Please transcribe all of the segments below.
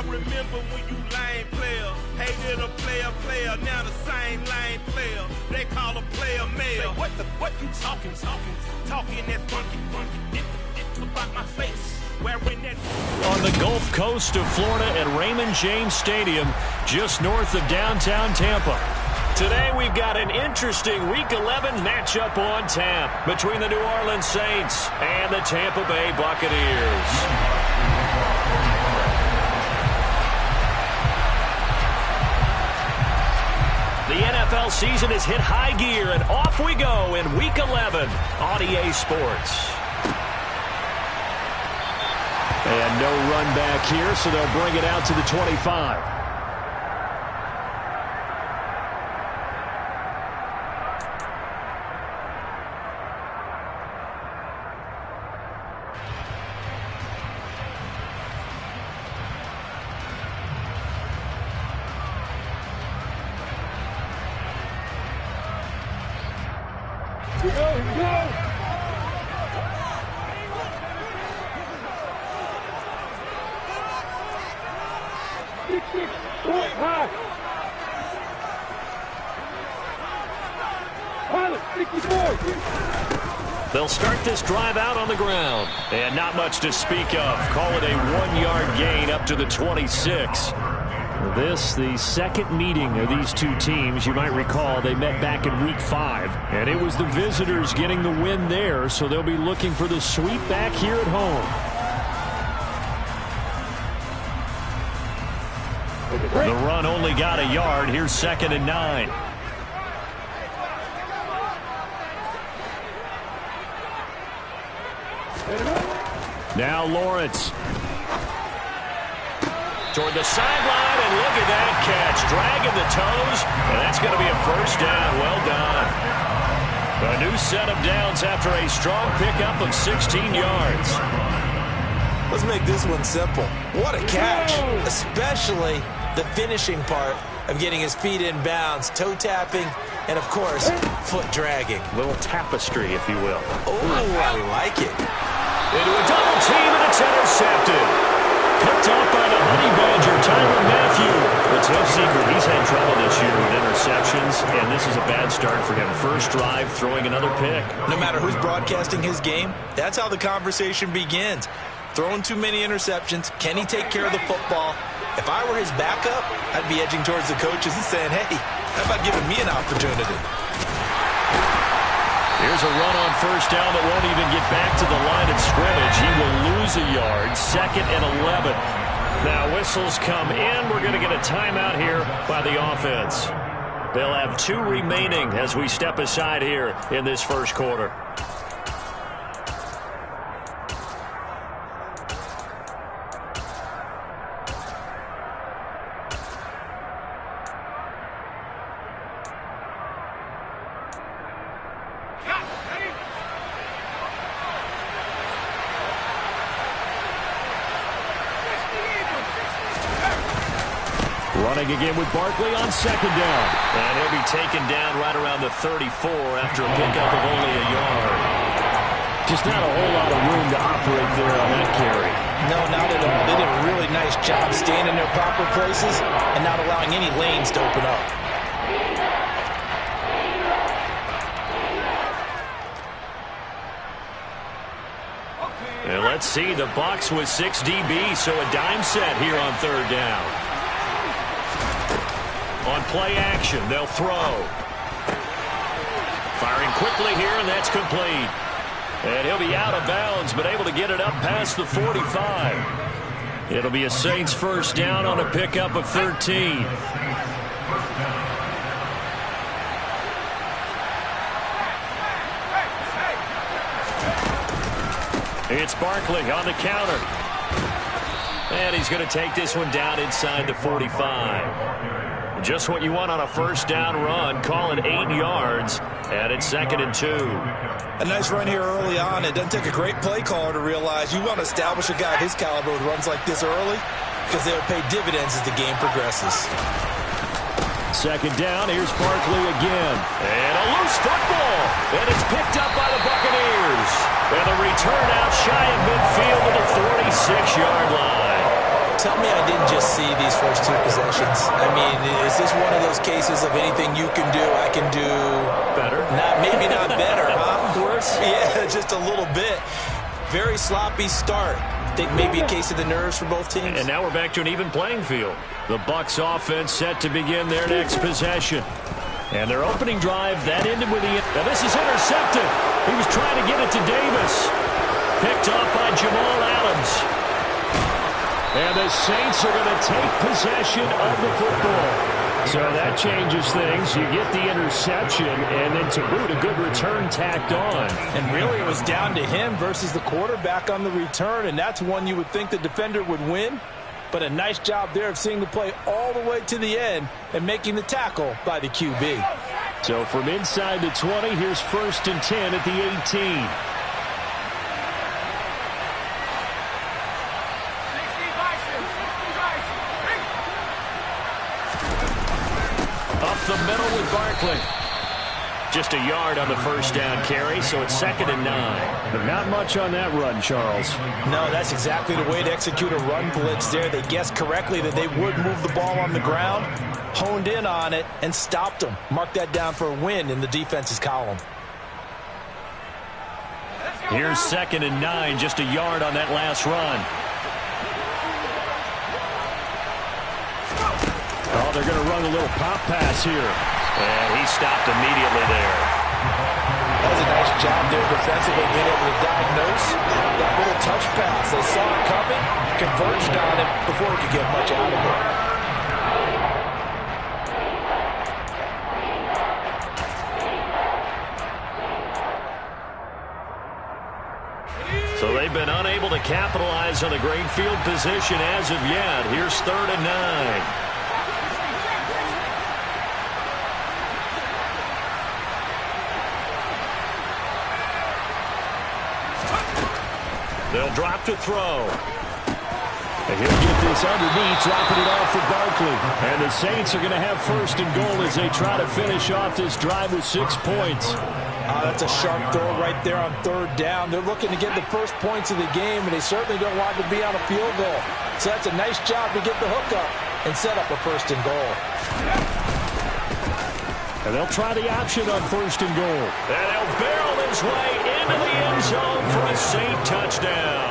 remember when you lame player hated a player, now the same lame player they call a player male. What you talking that funky, about my face. On the Gulf Coast of Florida at Raymond James Stadium, just north of downtown Tampa. Today we've got an interesting Week 11 matchup on tap between the New Orleans Saints and the Tampa Bay Buccaneers. The NFL season has hit high gear, and off we go in Week 11 on EA Sports. And no run back here, so they'll bring it out to the 25. They'll start this drive out on the ground. And not much to speak of. Call it a 1-yard gain up to the 26. This, the second meeting of these two teams. You might recall they met back in Week 5. And it was the visitors getting the win there, so they'll be looking for the sweep back here at home. The run only got a yard. Here's 2nd and 9. Now Lawrence. Toward the sideline, and look at that catch. Dragging the toes, and that's going to be a first down. Well done. A new set of downs after a strong pickup of 16 yards. Let's make this one simple. What a catch, especially the finishing part of getting his feet in bounds, toe tapping, and of course, foot dragging. A little tapestry, if you will. Oh, I like it. Into a double team, and it's intercepted. Picked off by the Honey Badger, Tyrann Mathieu. It's no secret he's had trouble this year with interceptions, and this is a bad start for him. First drive, throwing another pick. No matter who's broadcasting his game, that's how the conversation begins. Throwing too many interceptions. Can he take care of the football? If I were his backup, I'd be edging towards the coaches and saying, hey, how about giving me an opportunity? Here's a run on first down that won't even get back to the line of scrimmage. He will lose a yard. 2nd and 11. Now whistles come in. We're going to get a timeout here by the offense. They'll have 2 remaining as we step aside here in this first quarter. Running again with Barkley on 2nd down. And he'll be taken down right around the 34 after a pickup of only a yard. Just not a whole lot of room to operate there on that carry. No, not at all. They did a really nice job staying in their proper places and not allowing any lanes to open up. And let's see, the Bucs with 6 DB, so a dime set here on 3rd down. On play action, they'll throw. Firing quickly here, and that's complete. And he'll be out of bounds, but able to get it up past the 45. It'll be a Saints first down on a pickup of 13. It's Barkley on the counter. And he's going to take this one down inside the 45. Just what you want on a first down run. Call it 8 yards. And it's 2nd and 2. A nice run here early on. It doesn't take a great play caller to realize you want to establish a guy of his caliber with runs like this early because they'll pay dividends as the game progresses. 2nd down. Here's Barkley again. And a loose football. And it's picked up by the Buccaneers. And the return out shy of midfield to the 46-yard line. Tell me I didn't just see these first two possessions. I mean, is this one of those cases of anything you can do, I can do better? Maybe not better, huh? Worse? Yeah, just a little bit. Very sloppy start. Think maybe a case of the nerves for both teams. And now we're back to an even playing field. The Bucs offense set to begin their next possession. And their opening drive, that ended with now this is intercepted. He was trying to get it to Davis. Picked off by Jamal Adams. And the Saints are going to take possession of the football. So that changes things. You get the interception, and then to boot, a good return tacked on. And really, it was down to him versus the quarterback on the return, and that's one you would think the defender would win. But a nice job there of seeing the play all the way to the end and making the tackle by the QB. So from inside the 20, here's 1st and 10 at the 18. The middle with Barkley. Just a yard on the first down carry, so it's 2nd and 9. But not much on that run, Charles. No, that's exactly the way to execute a run blitz there. They guessed correctly that they would move the ball on the ground, honed in on it, and stopped them. Mark that down for a win in the defense's column. Here's 2nd and 9, just a yard on that last run. Oh, they're going to run a little pop pass here. And he stopped immediately there. That was a nice job there defensively, being able to diagnose that little touch pass. They saw it coming, converged on it before he could get much out of it. So they've been unable to capitalize on a great field position as of yet. Here's 3rd and 9. They'll drop to throw. And he'll get this underneath, dropping it off for Barkley. And the Saints are going to have 1st and goal as they try to finish off this drive with 6 points. That's a sharp throw right there on 3rd down. They're looking to get the first points of the game, and they certainly don't want to be on a field goal. So that's a nice job to get the hook up and set up a 1st and goal. And they'll try the option on 1st and goal. And he'll barrel his way into the end zone for a Saint touchdown.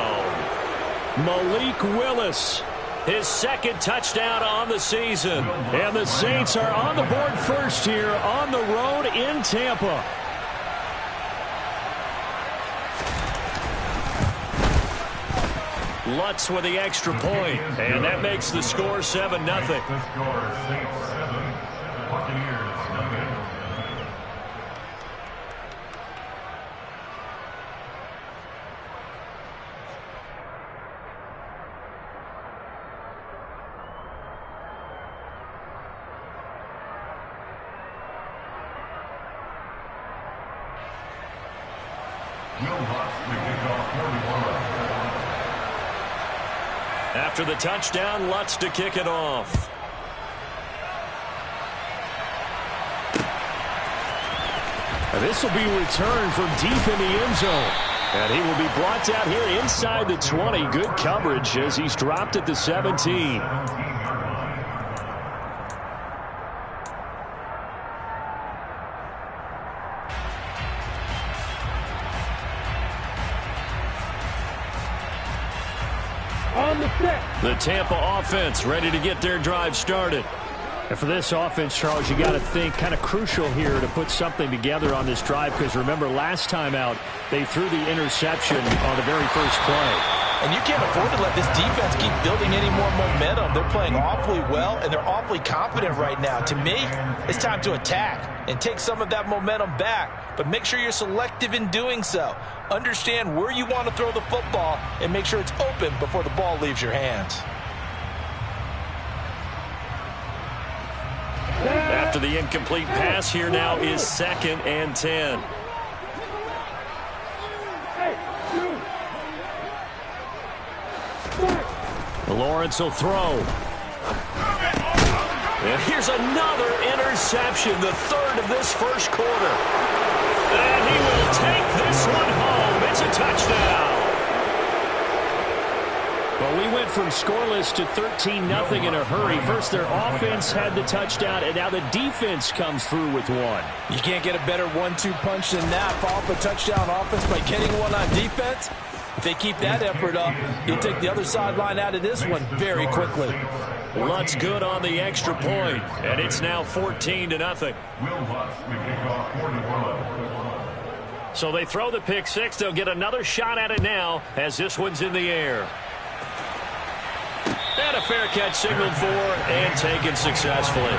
Malik Willis, his 2nd touchdown on the season. And the Saints are on the board first here on the road in Tampa. Lutz with the extra point. And that makes the score 7-0. After the touchdown, Lutz to kick it off. And this will be returned from deep in the end zone. And he will be brought down here inside the 20. Good coverage as he's dropped at the 17. The Tampa offense ready to get their drive started. And for this offense, Charles, you got to think kind of crucial here to put something together on this drive, because remember last time out they threw the interception on the very first play. And you can't afford to let this defense keep building any more momentum. They're playing awfully well, and they're awfully confident right now. To me, it's time to attack and take some of that momentum back. But make sure you're selective in doing so. Understand where you want to throw the football and make sure it's open before the ball leaves your hands. After the incomplete pass, here now is 2nd and 10. Lawrence will throw. And here's another interception, the 3rd of this first quarter. And he will take this one home. It's a touchdown. Well, we went from scoreless to 13-0 in a hurry. First, their offense had the touchdown, and now the defense comes through with one. You can't get a better 1-2 punch than that. Follow up a touchdown offense by getting one on defense. If they keep that effort up, you'll take the other sideline out of this one very quickly. Lutt's good on the extra point, and it's now 14-0. So they throw the pick six. They'll get another shot at it now as this one's in the air. And a fair catch signaled for and taken successfully.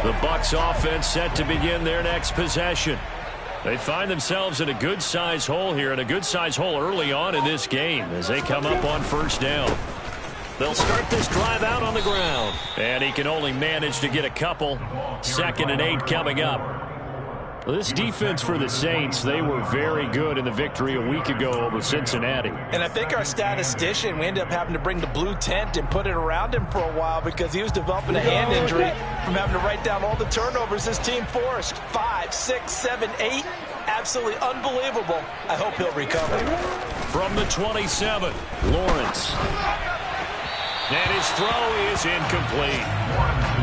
The Bucs offense set to begin their next possession. They find themselves in a good-sized hole here, and a good-sized hole early on in this game as they come up on first down. They'll start this drive out on the ground, and he can only manage to get a couple. 2nd and 8 coming up. This defense for the Saints, they were very good in the victory a week ago over Cincinnati. And I think our statistician, we ended up having to bring the blue tent and put it around him for a while because he was developing a hand injury from having to write down all the turnovers his team forced. 5, 6, 7, 8. Absolutely unbelievable. I hope he'll recover. From the 27, Lawrence. And his throw is incomplete.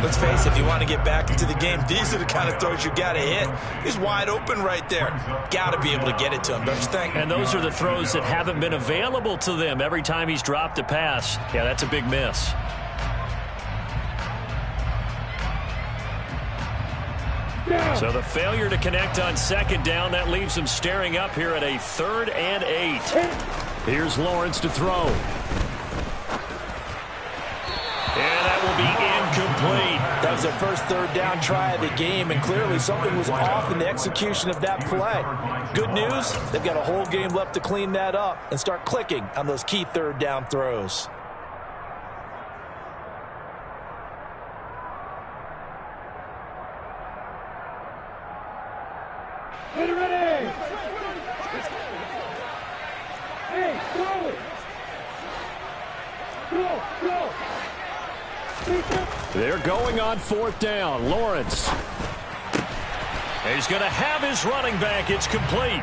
Let's face it, if you want to get back into the game, these are the kind of throws you got to hit. He's wide open right there. Got to be able to get it to him, don't you think? And those are the throws that haven't been available to them every time he's dropped a pass. Yeah, that's a big miss. So the failure to connect on 2nd down, that leaves them staring up here at a 3rd and 8. Here's Lawrence to throw. And that will be incomplete. That was their first 3rd down try of the game, and clearly something was off in the execution of that play. Good news, they've got a whole game left to clean that up and start clicking on those key 3rd down throws. Ready! Hey, throw it! Go! They're going on 4th down. Lawrence. He's going to have his running back. It's complete.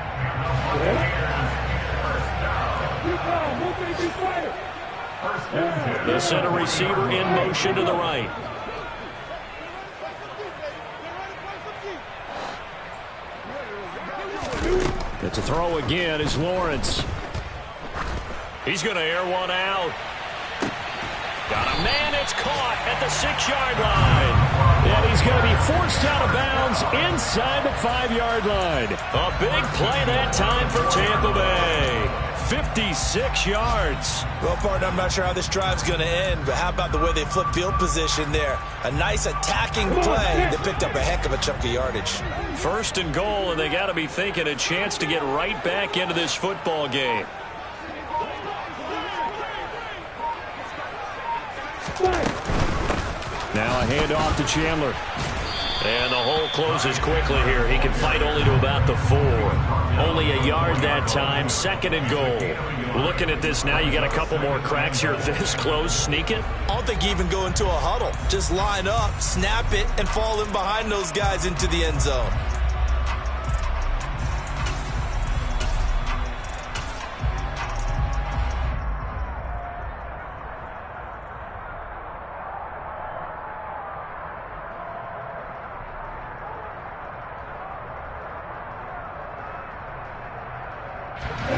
The center receiver in motion to the right. It's a throw again is Lawrence. He's going to air one out. Got a man, it's caught at the 6-yard line. And he's going to be forced out of bounds inside the 5-yard line. A big play that time for Tampa Bay. 56 yards. Well, partner, I'm not sure how this drive's going to end, but how about the way they flip field position there? A nice attacking play. They picked up a heck of a chunk of yardage. 1st and goal, and they got to be thinking a chance to get right back into this football game. Now a handoff to Chandler. And the hole closes quickly here. He can fight only to about the 4. Only a yard that time. 2nd and goal. Looking at this now, you got a couple more cracks here. This close, sneak it. I don't think you even go into a huddle. Just line up, snap it, and fall in behind those guys into the end zone.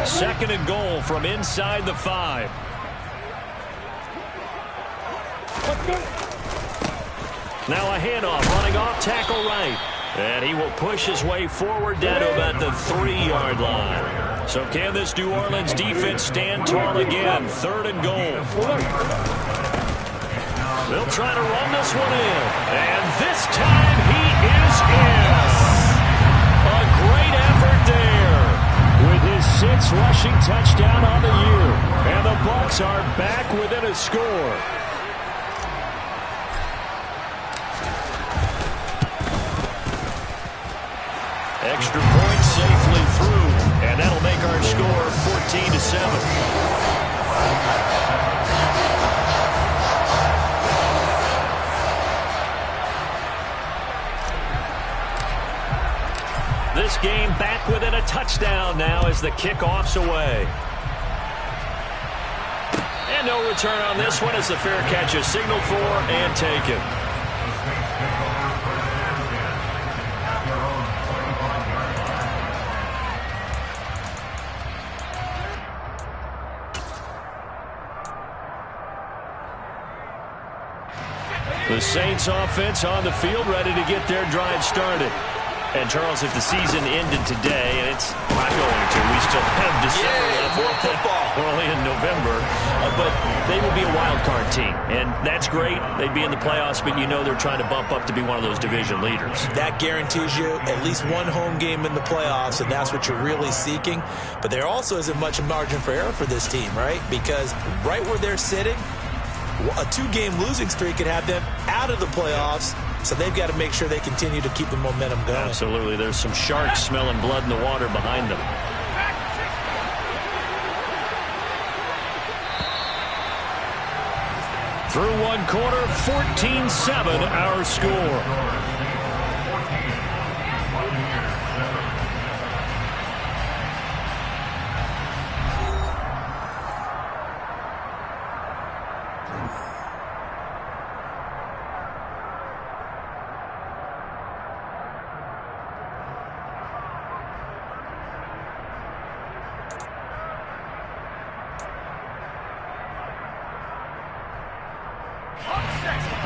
Second and goal from inside the 5. Now a handoff, running off tackle right. And he will push his way forward down to about the 3-yard line. So can this New Orleans defense stand tall again? 3rd and goal. They'll try to run this one in. And this time he is in. A great effort there. With his 6th 6th rushing touchdown on the year. And the Bucs are back within a score. Extra point safely through. And that'll make our score 14-7. This game back within a touchdown now as the kickoff's away. And no return on this one as the fair catch is signaled for and taken. The Saints offense on the field ready to get their drive started. And, Charles, if the season ended today, and it's not going to, we still have December left. More football. We're only in November. But they will be a wild card team. And that's great. They'd be in the playoffs, but you know they're trying to bump up to be one of those division leaders. That guarantees you at least one home game in the playoffs, and that's what you're really seeking. But there also isn't much margin for error for this team, right? Because right where they're sitting, a 2-game losing streak could have them out of the playoffs. So they've got to make sure they continue to keep the momentum going. Absolutely. There's some sharks smelling blood in the water behind them. Through one quarter, 14-7 our score.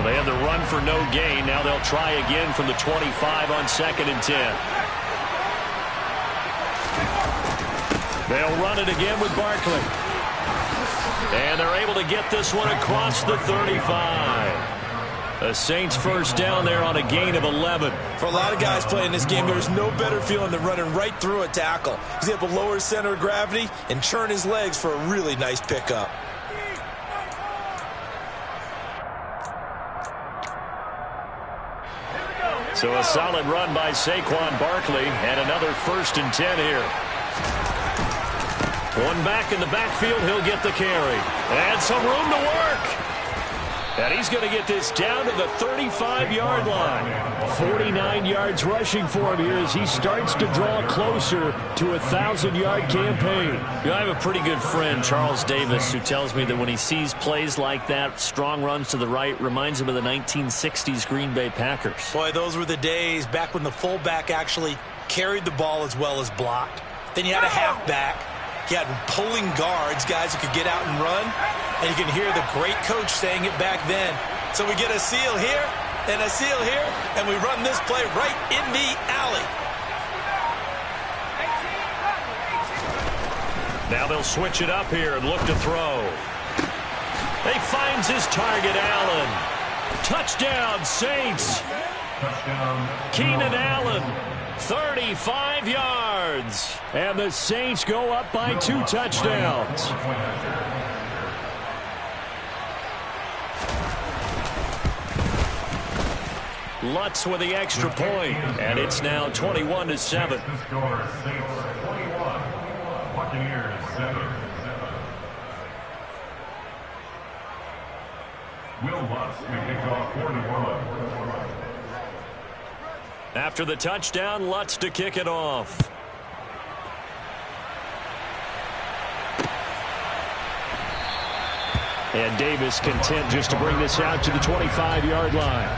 They had the run for no gain. Now they'll try again from the 25 on 2nd and 10. They'll run it again with Barkley. And they're able to get this one across the 35. The Saints first down there on a gain of 11. For a lot of guys playing this game, there's no better feeling than running right through a tackle. He's able to lower his center of gravity and churn his legs for a really nice pickup. So a solid run by Saquon Barkley and another 1st and 10 here. One back in the backfield, he'll get the carry. And some room to work. And he's going to get this down to the 35-yard line. 49 yards rushing for him here as he starts to draw closer to a 1,000-yard campaign. You know, I have a pretty good friend, Charles Davis, who tells me that when he sees plays like that, strong runs to the right, reminds him of the 1960s Green Bay Packers. Boy, those were the days back when the fullback actually carried the ball as well as blocked. Then you had a halfback. You had pulling guards, guys who could get out and run. And you can hear the great coach saying it back then. So we get a seal here and a seal here, and we run this play right in the alley. Now they'll switch it up here and look to throw. He finds his target, Allen. Touchdown, Saints. Keenan Allen, 35 yards. And the Saints go up by 2 touchdowns. Lutz with the extra point, and it's now 21-7. After the touchdown, Lutz to kick it off. And Davis content just to bring this out to the 25-yard line.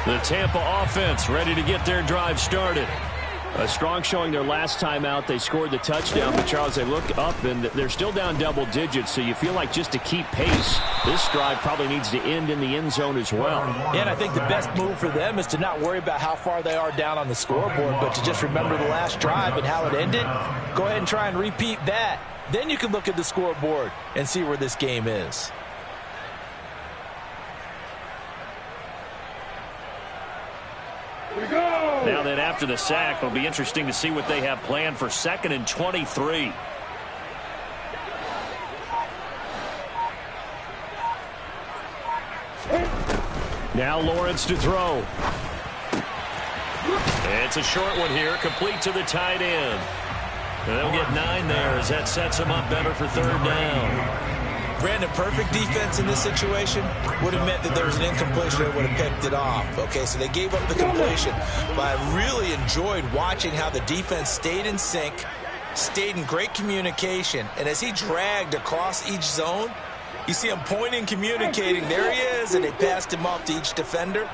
The Tampa offense ready to get their drive started. A strong showing their last time out. They scored the touchdown, but Charles, they look up and they're still down double digits, so you feel like just to keep pace, this drive probably needs to end in the end zone as well. Yeah, and I think the best move for them is to not worry about how far they are down on the scoreboard, but to just remember the last drive and how it ended. Go ahead and try and repeat that. Then you can look at the scoreboard and see where this game is. Now then, after the sack, it'll be interesting to see what they have planned for 2nd and 23. Now Lawrence to throw. It's a short one here, complete to the tight end. And they'll get 9 there as that sets them up better for 3rd down. Brandon, perfect defense in this situation would have meant that there was an incompletion that would have picked it off. Okay, so they gave up the completion. But I really enjoyed watching how the defense stayed in sync, stayed in great communication, and as he dragged across each zone, you see him pointing, communicating. There he is, and they passed him off to each defender.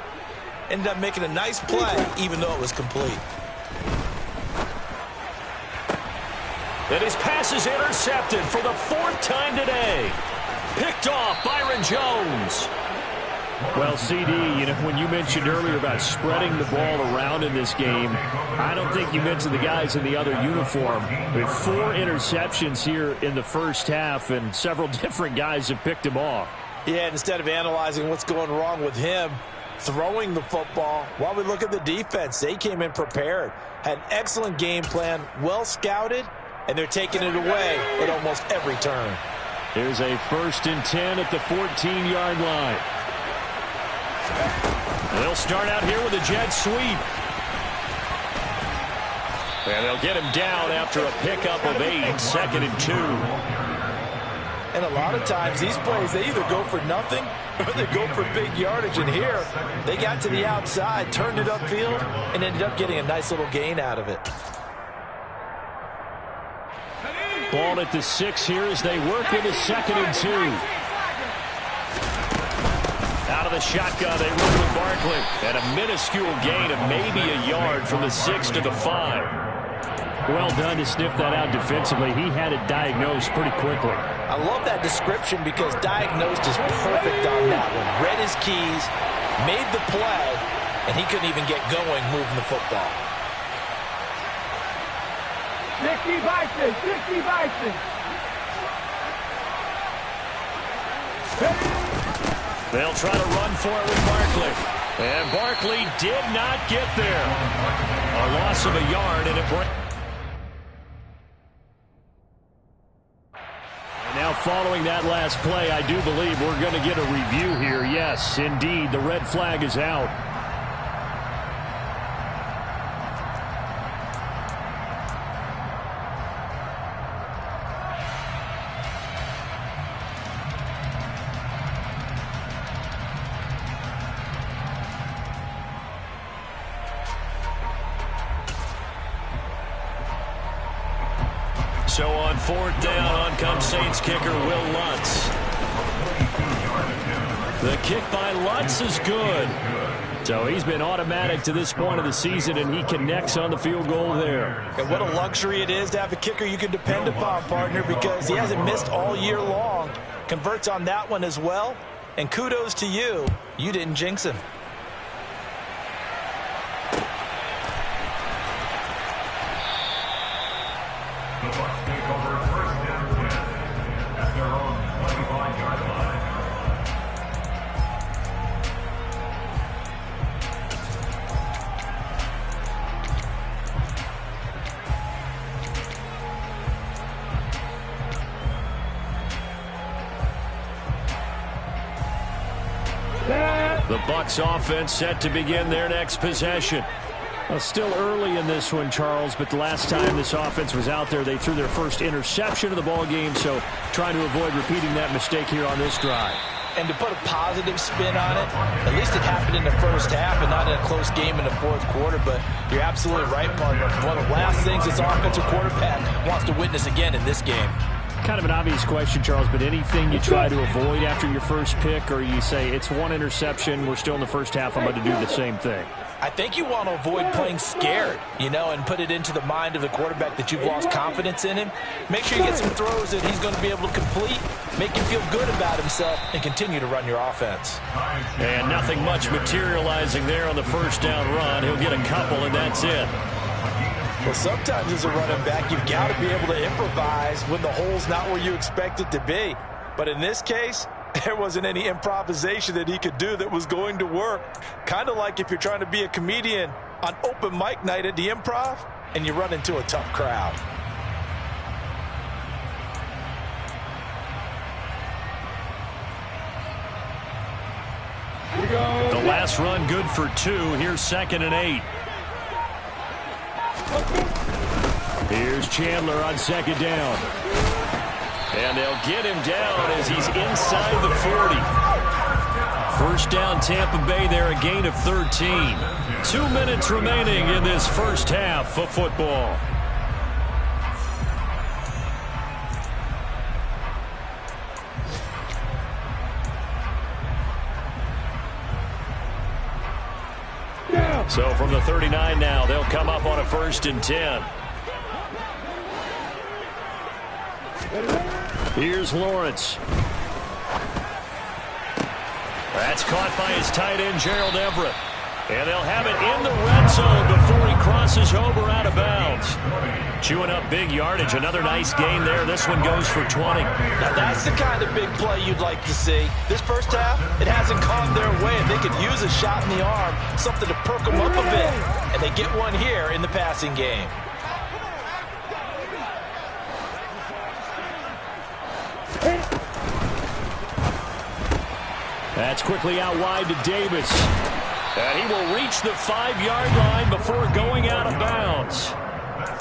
Ended up making a nice play, even though it was complete. And his pass is intercepted for the 4th time today. Picked off Byron Jones. Well, CD, you know, when you mentioned earlier about spreading the ball around in this game, I don't think you mentioned the guys in the other uniform. With 4 interceptions here in the first half, and several different guys have picked him off. Yeah, instead of analyzing what's going wrong with him throwing the football, while we look at the defense, they came in prepared. Had an excellent game plan, well scouted, and they're taking it away at almost every turn. Here's a 1st and 10 at the 14-yard line. They'll start out here with a jet sweep. And they'll get him down after a pickup of 8, 2nd and 2. And a lot of times these plays, they either go for nothing or they go for big yardage. And here, they got to the outside, turned it upfield, and ended up getting a nice little gain out of it. Ball at the 6 here as they work with a 2nd and 2. Out of the shotgun, they run with Barkley. And a minuscule gain of maybe a yard from the 6 to the 5. Well done to sniff that out defensively. He had it diagnosed pretty quickly. I love that description because diagnosed is perfect on that one. Read his keys, made the play, and he couldn't even get going moving the football. 60 Bison, 60 Bison. They'll try to run for it with Barkley. And Barkley did not get there. A loss of a yard and it breaks. Now following that last play, I do believe we're going to get a review here. Yes, indeed, the red flag is out. So on 4th down, on comes Saints kicker Will Lutz. The kick by Lutz is good. So he's been automatic to this point of the season, and he connects on the field goal there. And what a luxury it is to have a kicker you can depend upon, partner, because he hasn't missed all year long. Converts on that one as well. And kudos to you. You didn't jinx him. The Bucs offense set to begin their next possession. Well, still early in this one, Charles, but the last time this offense was out there, they threw their first interception of the ball game, so trying to avoid repeating that mistake here on this drive. And to put a positive spin on it, at least it happened in the first half and not in a close game in the 4th quarter, but you're absolutely right, partner. One of the last things this offensive quarterback wants to witness again in this game. Kind of an obvious question, Charles, but anything you try to avoid after your first pick, or you say it's one interception, we're still in the first half, I'm going to do the same thing? I think you want to avoid playing scared, and put it into the mind of the quarterback that you've lost confidence in him. Make sure you get some throws that he's going to be able to complete, make him feel good about himself, and continue to run your offense. And nothing much materializing there on the first down run. He'll get a couple, and that's it. Well, sometimes as a running back, you've got to be able to improvise when the hole's not where you expect it to be. But in this case, there wasn't any improvisation that he could do that was going to work. Kind of like if you're trying to be a comedian on open mic night at the Improv and you run into a tough crowd. The last run good for 2. Here's 2nd and 8. Here's Chandler on 2nd down. And they'll get him down as he's inside the 40. First down, Tampa Bay there, a gain of 13. 2 minutes remaining in this first half of football. So from the 39 now, they'll come up on a 1st and 10. Here's Lawrence. That's caught by his tight end, Gerald Everett. And they'll have it in the red zone before he crosses over out of bounds. Chewing up big yardage. Another nice gain there. This one goes for 20. Now that's the kind of big play you'd like to see. This first half, it hasn't gone their way, and they could use a shot in the arm, something to perk them up a bit. And they get one here in the passing game. That's quickly out wide to Davis. And he will reach the 5-yard line before going out of bounds.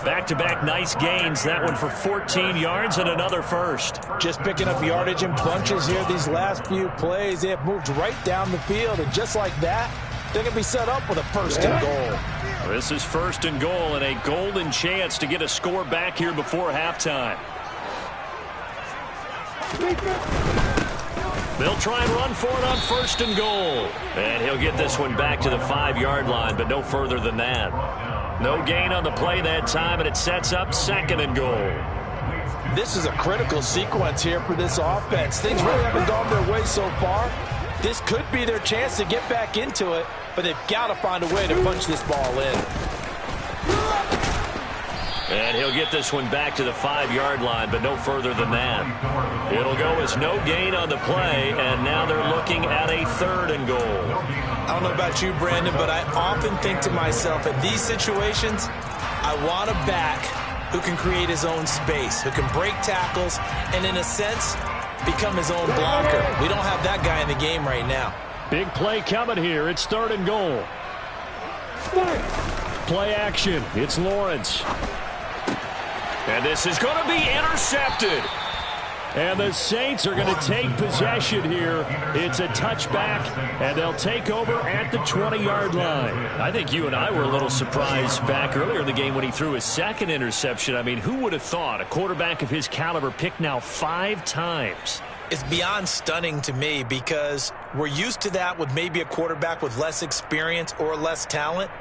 Back-to-back nice gains. That one for 14 yards and another first. Just picking up yardage in bunches here these last few plays. They have moved right down the field, and just like that, they can be set up with a 1st and goal. This is 1st and goal and a golden chance to get a score back here before halftime. They'll try and run for it on 1st and goal. And he'll get this one back to the 5-yard line, but no further than that. No gain on the play that time, and it sets up 2nd and goal. This is a critical sequence here for this offense. Things really haven't gone their way so far. This could be their chance to get back into it, but they've got to find a way to punch this ball in. And he'll get this one back to the 5-yard line, but no further than that. It'll go as no gain on the play, and now they're looking at a 3rd and goal. I don't know about you, Brandon, but I often think to myself, in these situations, I want a back who can create his own space, who can break tackles, and in a sense, become his own blocker. We don't have that guy in the game right now. Big play coming here. It's 3rd and goal. Play action. It's Lawrence. And this is going to be intercepted. And the Saints are going to take possession here. It's a touchback, and they'll take over at the 20-yard line. I think you and I were a little surprised back earlier in the game when he threw his 2nd interception. I mean, who would have thought a quarterback of his caliber picked now 5 times? It's beyond stunning to me because we're used to that with maybe a quarterback with less experience or less talent.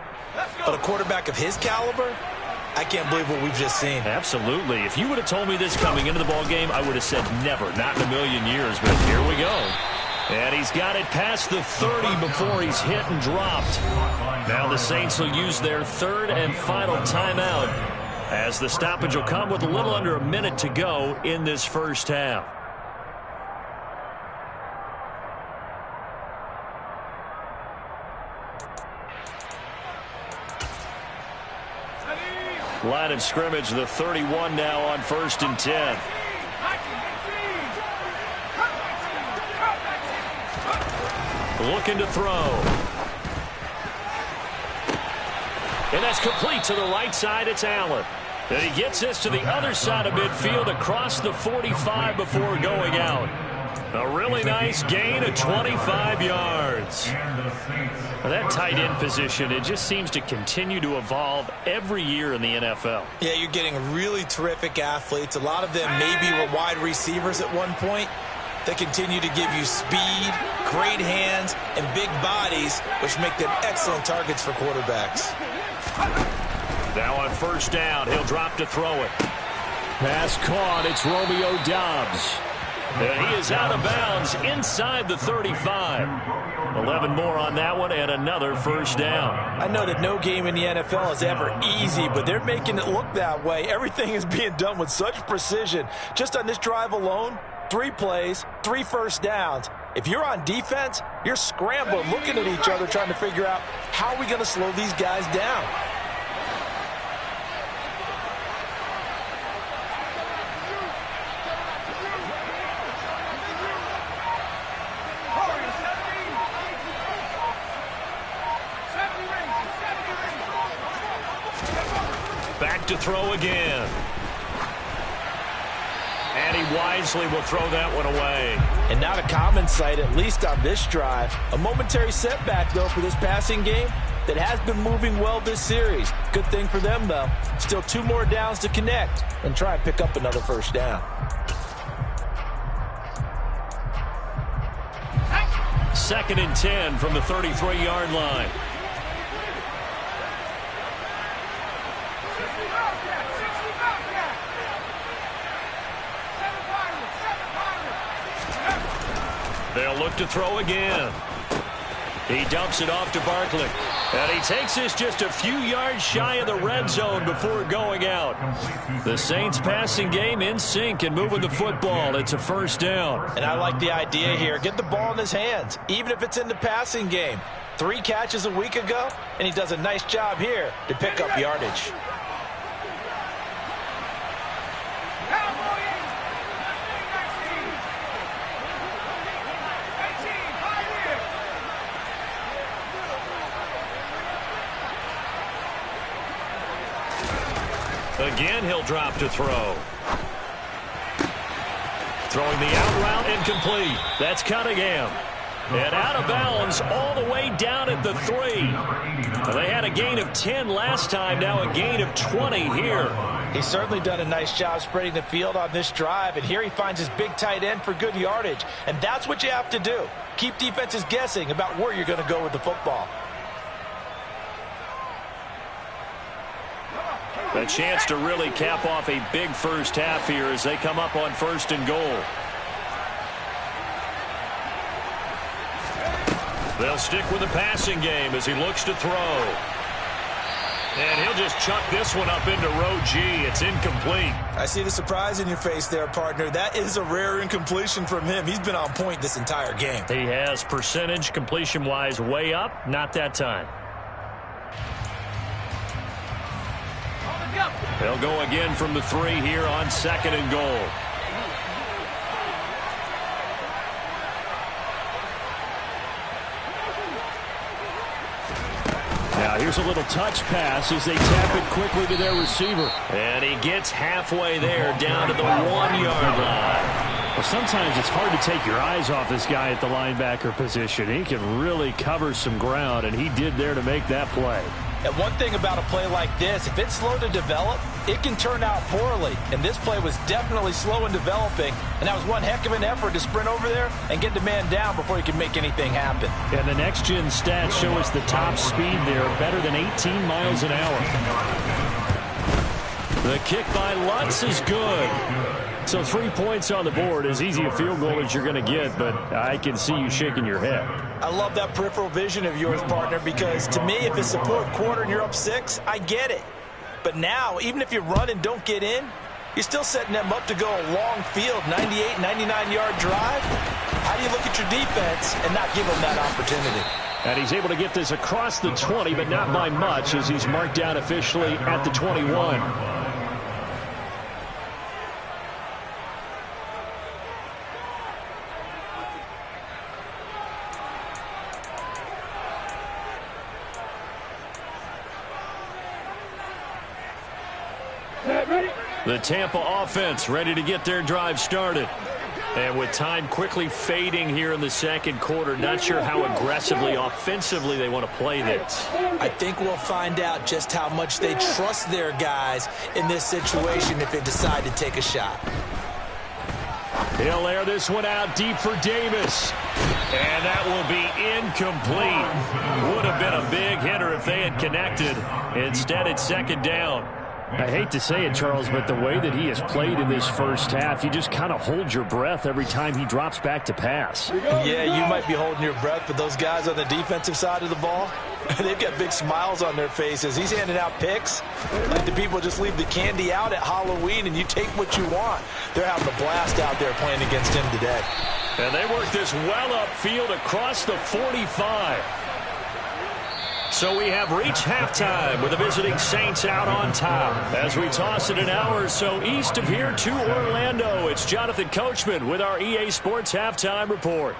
But a quarterback of his caliber, I can't believe what we've just seen. Absolutely. If you would have told me this coming into the ballgame, I would have said never, not in a million years. But here we go. And he's got it past the 30 before he's hit and dropped. Now the Saints will use their 3rd and final timeout as the stoppage will come with a little under a minute to go in this first half. Line of scrimmage, the 31 now on 1st and 10. Looking to throw. And that's complete to the right side. It's Allen. And he gets this to the other side of midfield across the 45 before going out. A really nice gain of 25 yards. Well, that tight end position, it just seems to continue to evolve every year in the NFL. Yeah, you're getting really terrific athletes. A lot of them maybe were wide receivers at one point. They continue to give you speed, great hands, and big bodies, which make them excellent targets for quarterbacks. Now on first down, he'll drop to throw it. Pass caught. It's Romeo Doubs. And he is out of bounds inside the 35. 11 more on that one and another first down. I know that no game in the NFL is ever easy, but they're making it look that way. Everything is being done with such precision. Just on this drive alone, 3 plays, 3 first downs. If you're on defense, you're scrambling, looking at each other, trying to figure out how are we going to slow these guys down. Back to throw again. And he wisely will throw that one away. And not a common sight, at least on this drive. A momentary setback, though, for this passing game that has been moving well this series. Good thing for them, though. Still 2 more downs to connect and try and pick up another first down. Second and 10 from the 33-yard line. They'll look to throw again. He dumps it off to Barkley. And he takes this just a few yards shy of the red zone before going out. The Saints passing game in sync and moving the football. It's a first down. And I like the idea here. Get the ball in his hands, even if it's in the passing game. 3 catches a week ago, and he does a nice job here to pick up yardage. Again, he'll drop to throw. Throwing the out route incomplete. That's Cunningham. And out of bounds all the way down at the 3. They had a gain of 10 last time, now a gain of 20 here. He's certainly done a nice job spreading the field on this drive, and here he finds his big tight end for good yardage. And that's what you have to do. Keep defenses guessing about where you're going to go with the football. A chance to really cap off a big first half here as they come up on first and goal. They'll stick with the passing game as he looks to throw. And he'll just chuck this one up into row G. It's incomplete. I see the surprise in your face there, partner. That is a rare incompletion from him. He's been on point this entire game. He has percentage completion-wise way up. Not that time. They'll go again from the 3 here on second and goal. Now here's a little touch pass as they tap it quickly to their receiver. And he gets halfway there down to the 1-yard line. Well, sometimes it's hard to take your eyes off this guy at the linebacker position. He can really cover some ground, and he did there to make that play. And one thing about a play like this, if it's slow to develop, it can turn out poorly. And this play was definitely slow in developing, and that was one heck of an effort to sprint over there and get the man down before he could make anything happen. And the next-gen stats show us the top speed there, better than 18 miles an hour. The kick by Lutz is good. So 3 points on the board, as easy a field goal as you're going to get, but I can see you shaking your head. I love that peripheral vision of yours, partner, because to me, if it's the 4th quarter and you're up 6, I get it. But now, even if you run and don't get in, you're still setting them up to go a long field, 98, 99-yard drive. How do you look at your defense and not give them that opportunity? And he's able to get this across the 20, but not by much, as he's marked down officially at the 21. The Tampa offense ready to get their drive started. And with time quickly fading here in the second quarter, not sure how aggressively, offensively they want to play this. I think we'll find out just how much they trust their guys in this situation if they decide to take a shot. He'll air this one out deep for Davis. And that will be incomplete. Would have been a big hitter if they had connected. Instead, it's second down. I hate to say it, Charles, but the way that he has played in this first half, you just kind of hold your breath every time he drops back to pass. Yeah, you might be holding your breath, but those guys on the defensive side of the ball, they've got big smiles on their faces. He's handing out picks like the people just leave the candy out at Halloween and you take what you want. They're having a blast out there playing against him today. And they work this well upfield across the 45. So we have reached halftime with the visiting Saints out on top. As we toss it an hour or so east of here to Orlando, it's Jonathan Coachman with our EA Sports Halftime Report.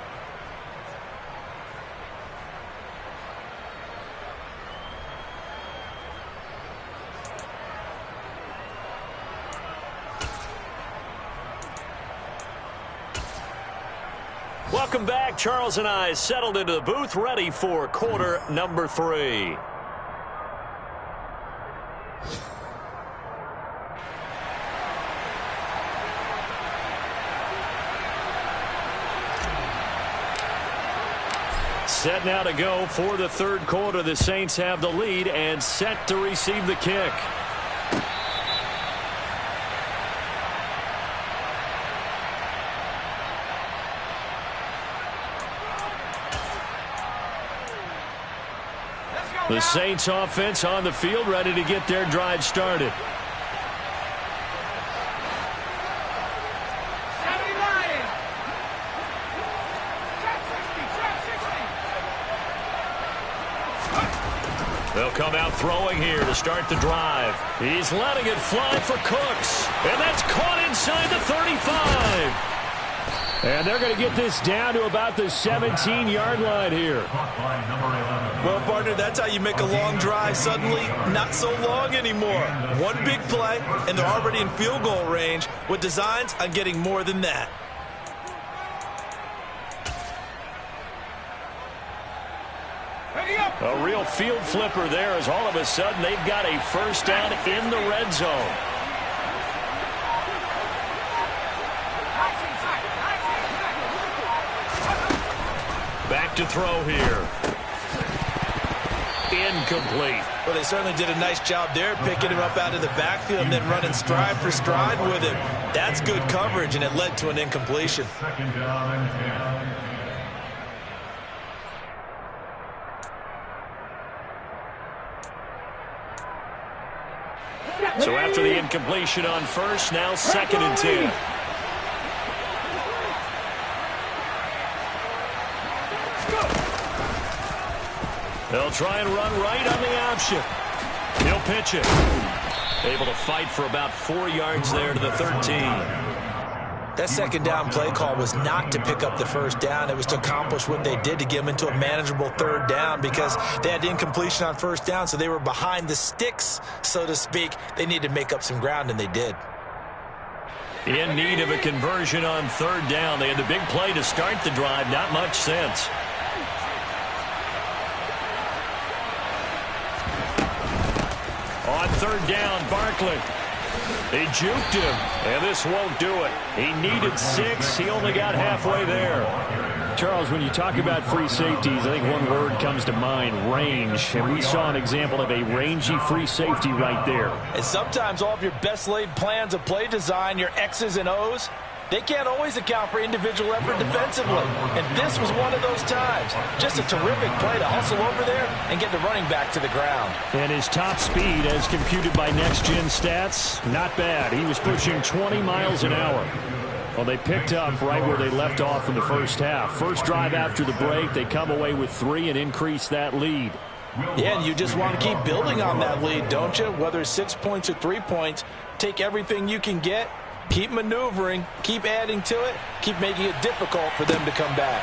Welcome back. Charles and I settled into the booth, ready for quarter number 3. Set now to go for the third quarter. The Saints have the lead and set to receive the kick. The Saints offense on the field, ready to get their drive started. They'll come out throwing here to start the drive. He's letting it fly for Cooks. And that's caught inside the 35. And they're going to get this down to about the 17-yard line here. Well, partner, that's how you make a long drive suddenly not so long anymore. One big play, and they're already in field goal range with designs on getting more than that. A real field flipper there as all of a sudden they've got a first down in the red zone. Back to throw here. Incomplete. Well, they certainly did a nice job there, picking him up out of the backfield and then running stride for stride with him. That's good coverage, and it led to an incompletion. Second down and 10. So after the incompletion on first, now second and 10. They'll try and run right on the option. He'll pitch it. Able to fight for about 4 yards there to the 13. That second down play call was not to pick up the first down. It was to accomplish what they did to get them into a manageable third down because they had incompletion on first down, so they were behind the sticks, so to speak. They needed to make up some ground, and they did. In need of a conversion on third down. They had the big play to start the drive. Not much sense. On third down, Barkley. He juked him, and this won't do it. He needed 6. He only got halfway there. Charles, when you talk about free safeties, I think one word comes to mind, range. And we saw an example of a rangy free safety right there. And sometimes all of your best laid plans of play design, your X's and O's, they can't always account for individual effort defensively. And this was one of those times. Just a terrific play to hustle over there and get the running back to the ground. And his top speed, as computed by next-gen stats, not bad. He was pushing 20 miles an hour. Well, they picked up right where they left off in the first half. First drive after the break, they come away with 3 and increase that lead. Yeah, and you just want to keep building on that lead, don't you? Whether it's 6 points or 3 points, take everything you can get. Keep maneuvering, keep adding to it, keep making it difficult for them to come back.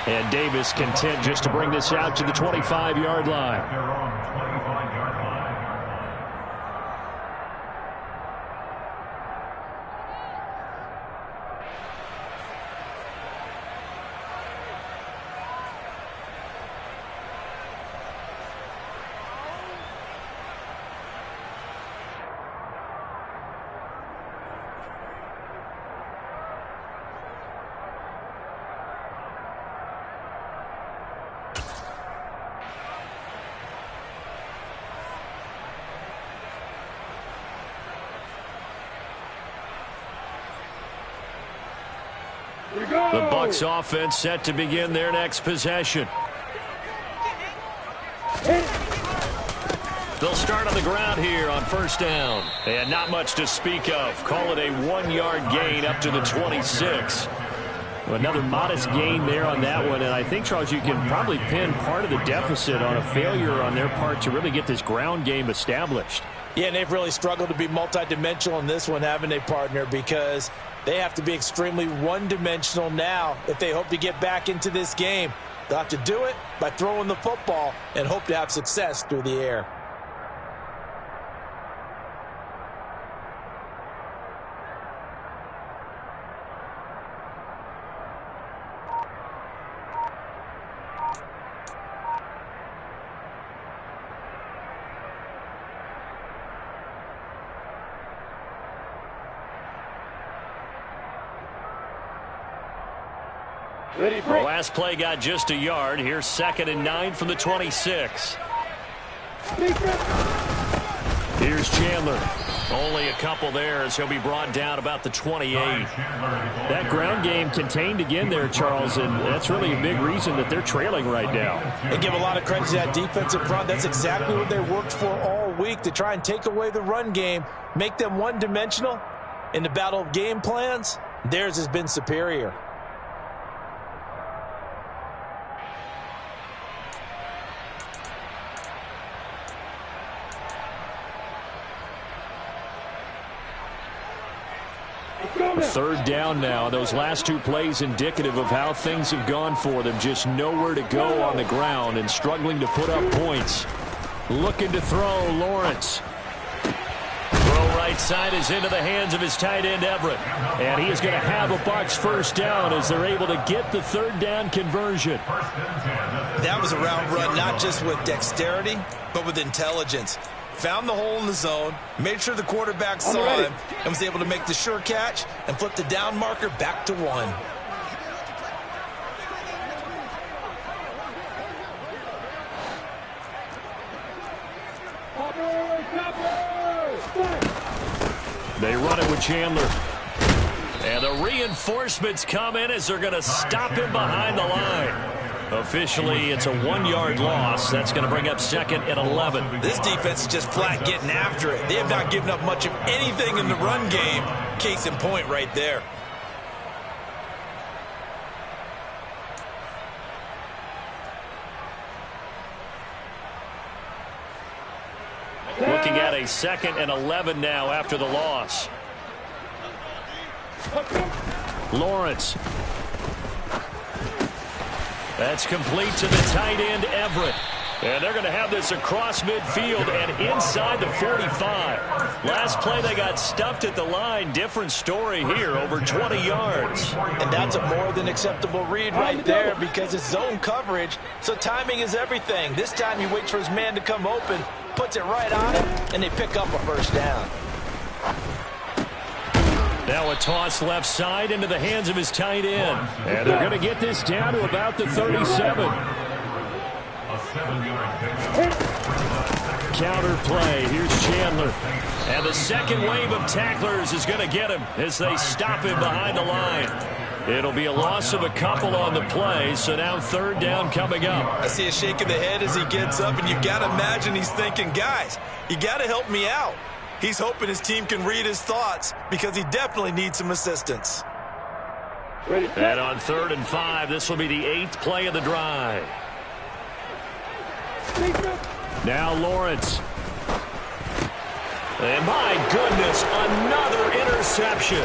And Davis content just to bring this out to the 25-yard line. They're on the 25-yard line. The Bucs offense set to begin their next possession. They'll start on the ground here on first down. And not much to speak of. Call it a 1-yard gain up to the 26. Another modest gain there on that one. And I think, Charles, you can probably pin part of the deficit on a failure on their part to really get this ground game established. Yeah, and they've really struggled to be multidimensional in this one, haven't they, partner? Because they have to be extremely one-dimensional now if they hope to get back into this game. They'll have to do it by throwing the football and hope to have success through the air. The last play got just a yard. Here's 2nd and 9 from the 26. Here's Chandler. Only a couple there as he'll be brought down about the 28. That ground game contained again there, Charles, and that's really a big reason that they're trailing right now. They give a lot of credit to that defensive front. That's exactly what they worked for all week, to try and take away the run game, make them one-dimensional. In the battle of game plans, theirs has been superior. Third down now. Those last two plays indicative of how things have gone for them. Just nowhere to go on the ground and struggling to put up points. Looking to throw, Lawrence. Throw right side is into the hands of his tight end, Everett. And he is going to have a Bucs first down as they're able to get the third down conversion. That was a route run not just with dexterity, but with intelligence. Found the hole in the zone, made sure the quarterback saw him, and was able to make the sure catch and flip the down marker back to 1. They run it with Chandler. And the reinforcements come in as they're going to stop him behind the line. Officially, it's a 1-yard loss. That's going to bring up 2nd and 11. This defense is just flat getting after it. They have not given up much of anything in the run game. Case in point right there. Looking at a 2nd and 11 now after the loss. Lawrence. That's complete to the tight end, Everett. And they're going to have this across midfield and inside the 45. Last play, they got stuffed at the line. Different story here, over 20 yards. And that's a more than acceptable read right there because it's zone coverage, so timing is everything. This time he waits for his man to come open, puts it right on him, and they pick up a first down. Now a toss left side into the hands of his tight end. And they're going to get this down to about the 37. Counter play. Here's Chandler. And the second wave of tacklers is going to get him as they stop him behind the line. It'll be a loss of a couple on the play, so now third down coming up. I see a shake of the head as he gets up, and you've got to imagine he's thinking, guys, you got to help me out. He's hoping his team can read his thoughts because he definitely needs some assistance. And on 3rd and 5, this will be the 8th play of the drive. Now Lawrence. And my goodness, another interception.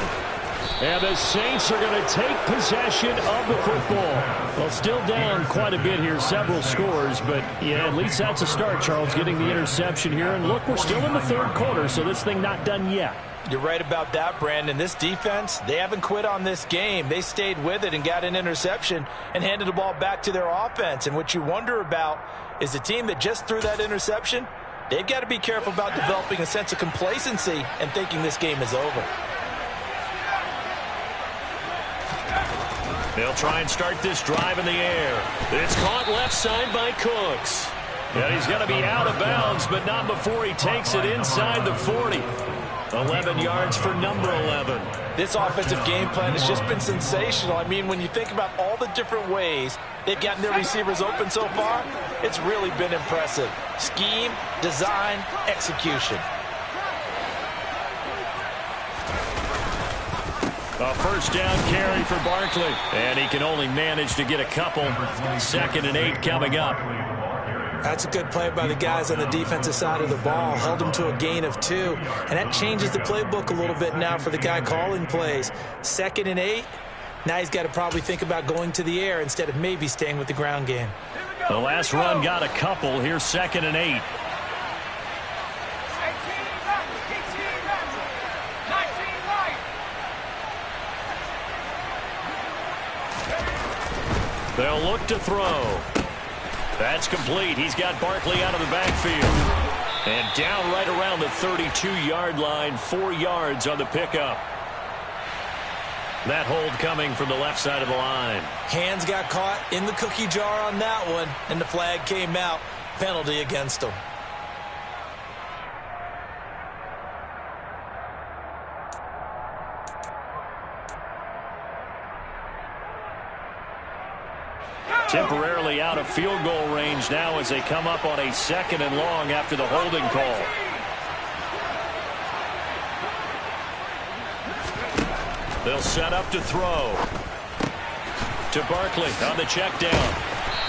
And the Saints are going to take possession of the football. Well, still down quite a bit here, several scores, but yeah, at least that's a start, Charles, getting the interception here. And look, we're still in the 3rd quarter, so this thing not done yet. You're right about that, Brandon. This defense, they haven't quit on this game. They stayed with it and got an interception and handed the ball back to their offense. And what you wonder about is the team that just threw that interception, they've got to be careful about developing a sense of complacency and thinking this game is over. They'll try and start this drive in the air. It's caught left side by Cooks. And he's going to be out of bounds, but not before he takes it inside the 40. 11 yards for number 11. This offensive game plan has just been sensational. I mean, when you think about all the different ways they've gotten their receivers open so far, it's really been impressive. Scheme, design, execution. A first down carry for Barkley. And he can only manage to get a couple. 2nd and 8 coming up. That's a good play by the guys on the defensive side of the ball. Held them to a gain of 2. And that changes the playbook a little bit now for the guy calling plays. 2nd and 8. Now he's got to probably think about going to the air instead of maybe staying with the ground game. The last run got a couple. Here's 2nd and 8. They'll look to throw. That's complete. He's got Barkley out of the backfield. And down right around the 32-yard line, 4 yards on the pickup. That hold coming from the left side of the line. Hands got caught in the cookie jar on that one, and the flag came out. Penalty against him. Temporarily out of field goal range now as they come up on a 2nd and long after the holding call. They'll set up to throw. To Barkley on the check down.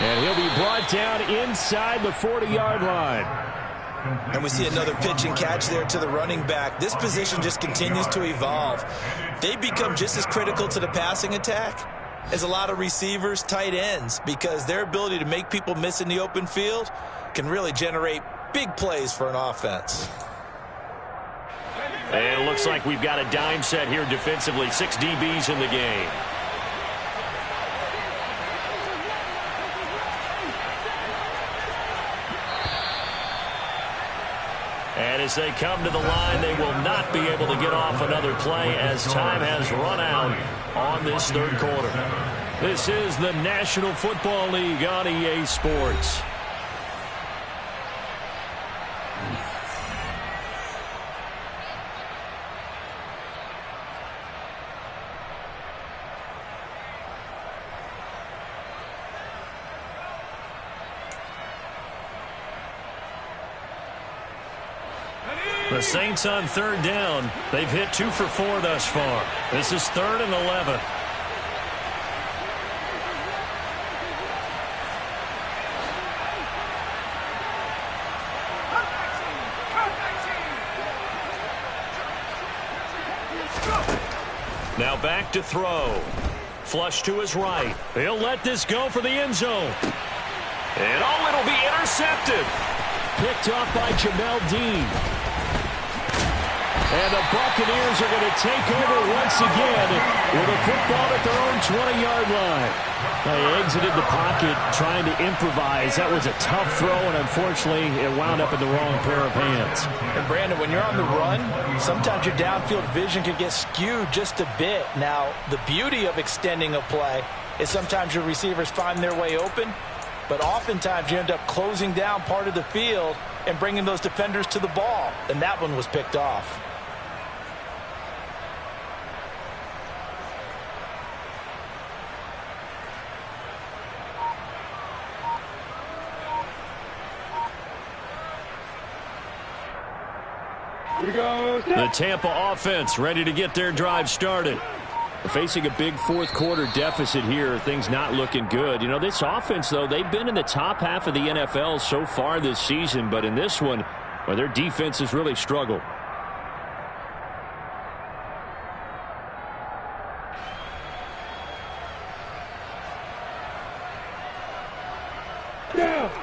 And he'll be brought down inside the 40-yard line. And we see another pitch and catch there to the running back. This position just continues to evolve. They become just as critical to the passing attack as a lot of receivers, tight ends, because their ability to make people miss in the open field can really generate big plays for an offense. And it looks like we've got a dime set here defensively. 6 DBs in the game. And as they come to the line, they will not be able to get off another play as time has run out on this 3rd quarter. This is the National Football League on EA Sports. The Saints on 3rd down. They've hit 2 for 4 thus far. This is 3rd and 11. Now back to throw. Flush to his right. He'll let this go for the end zone. And it'll be intercepted. Picked off by Jamel Dean. And the Buccaneers are going to take over once again with a football at their own 20-yard line. They exited the pocket trying to improvise. That was a tough throw, and unfortunately, it wound up in the wrong pair of hands. And, Brandon, when you're on the run, sometimes your downfield vision can get skewed just a bit. Now, the beauty of extending a play is sometimes your receivers find their way open, but oftentimes you end up closing down part of the field and bringing those defenders to the ball, and that one was picked off. The Tampa offense ready to get their drive started. Facing a big 4th quarter deficit here, things not looking good. You know, this offense, though, they've been in the top half of the NFL so far this season, but in this one, well, their defense has really struggled.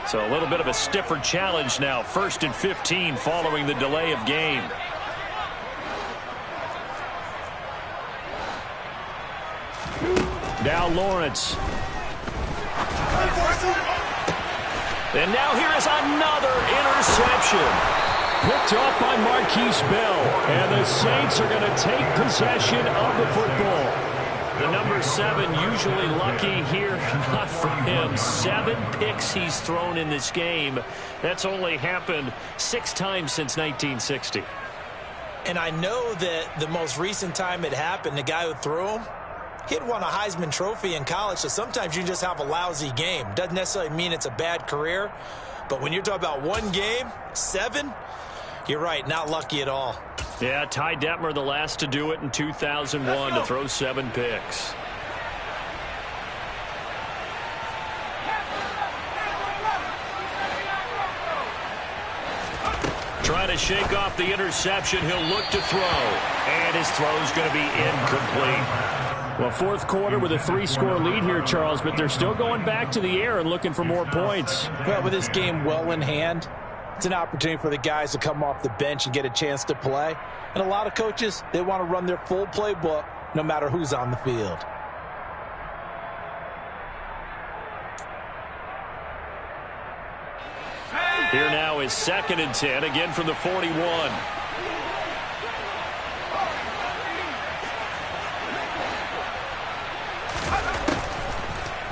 So a little bit of a stiffer challenge now. 1st and 15 following the delay of game. Now Lawrence. And now here is another interception. Picked off by Marquise Bell. And the Saints are going to take possession of the football. The number 7 usually lucky here. Not for him. 7 picks he's thrown in this game. That's only happened 6 times since 1960. And I know that the most recent time it happened, the guy who threw him, he had won a Heisman Trophy in college, so sometimes you just have a lousy game. Doesn't necessarily mean it's a bad career, but when you're talking about one game, 7, you're right, not lucky at all. Yeah, Ty Detmer, the last to do it in 2001, to throw 7 picks. Trying to shake off the interception. He'll look to throw. And his throw's going to be incomplete. Well, fourth quarter with a 3-score lead here, Charles, but they're still going back to the air and looking for more points. Well, with this game well in hand, it's an opportunity for the guys to come off the bench and get a chance to play. And a lot of coaches, they want to run their full playbook no matter who's on the field. Here now is 2nd and 10, again from the 41.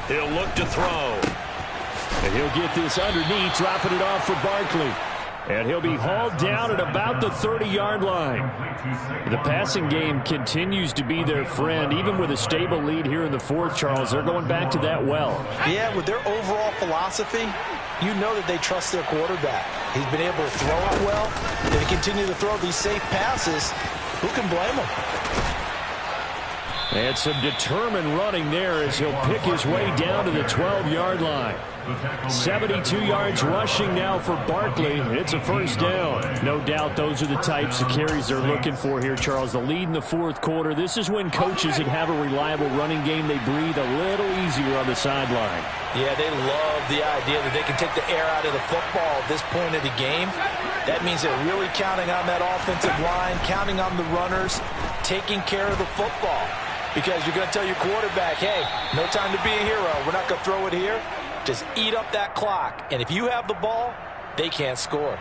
He'll look to throw. And he'll get this underneath, dropping it off for Barkley. And he'll be hauled down at about the 30-yard line. The passing game continues to be their friend. Even with a stable lead here in the fourth, Charles, they're going back to that well. Yeah, with their overall philosophy, you know that they trust their quarterback. He's been able to throw it well. If they continue to throw these safe passes, who can blame them? And some determined running there as he'll pick his way down to the 12-yard line. 72 yards rushing now for Barkley. It's a first down. No doubt those are the types of carries they're looking for here, Charles. The lead in the fourth quarter. This is when coaches that have a reliable running game, they breathe a little easier on the sideline. Yeah, they love the idea that they can take the air out of the football at this point of the game. That means they're really counting on that offensive line, counting on the runners, taking care of the football. Because you're going to tell your quarterback, hey, no time to be a hero. We're not going to throw it here. Just eat up that clock. And if you have the ball, they can't score.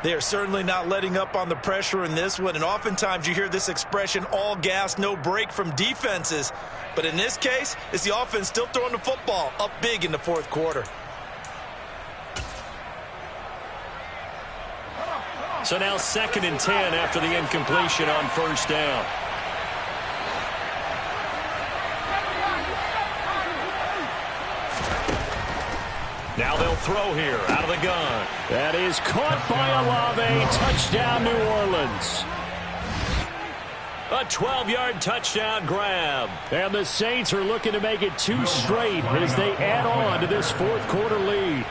They are certainly not letting up on the pressure in this one. And oftentimes you hear this expression, all gas, no break from defenses. But in this case, it's the offense still throwing the football up big in the fourth quarter. So now 2nd and 10 after the incompletion on first down. Now they'll throw here out of the gun. That is caught by Olave. Touchdown, New Orleans. A 12-yard touchdown grab. And the Saints are looking to make it 2 straight as they add on to this fourth quarter lead.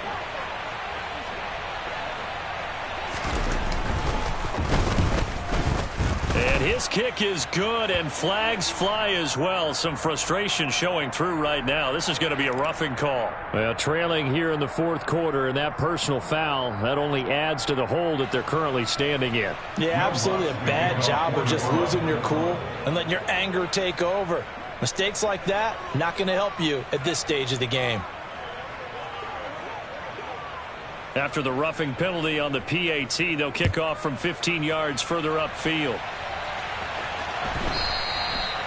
And his kick is good, and flags fly as well. Some frustration showing through right now. This is going to be a roughing call. Well, trailing here in the fourth quarter, and that personal foul, that only adds to the hole that they're currently standing in. Yeah, absolutely a bad job of just losing your cool and letting your anger take over. Mistakes like that, not going to help you at this stage of the game. After the roughing penalty on the PAT, they'll kick off from 15 yards further upfield.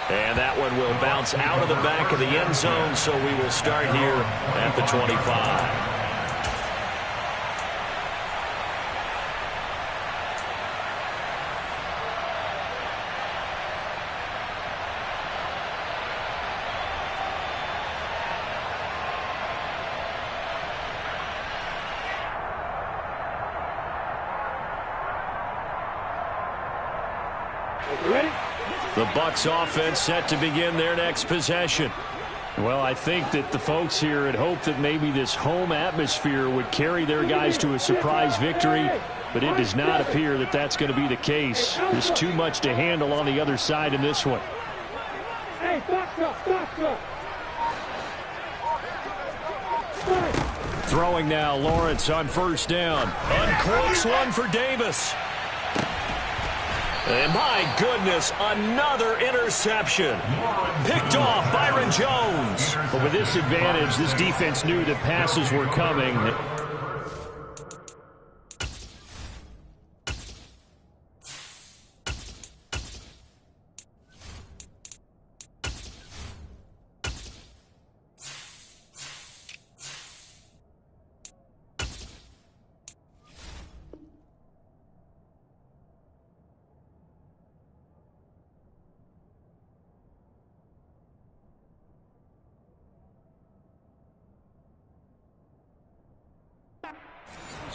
And that one will bounce out of the back of the end zone, so we will start here at the 25. The Bucs offense set to begin their next possession. Well, I think that the folks here had hoped that maybe this home atmosphere would carry their guys to a surprise victory, but it does not appear that that's going to be the case. There's too much to handle on the other side in this one. Hey, box up. Throwing now, Lawrence on first down. Uncloaks one for Davis. And my goodness, another interception. Picked off Byron Jones. But with this advantage, this defense knew that passes were coming.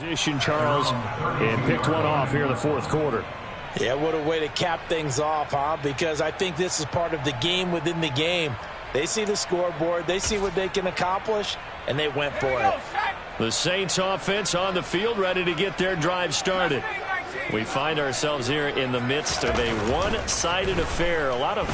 Position, Charles, and picked one off here in the fourth quarter. Yeah, what a way to cap things off, huh? Because I think this is part of the game within the game. They see the scoreboard, they see what they can accomplish, and they went for it. The Saints offense on the field, ready to get their drive started. We find ourselves here in the midst of a one-sided affair. A lot of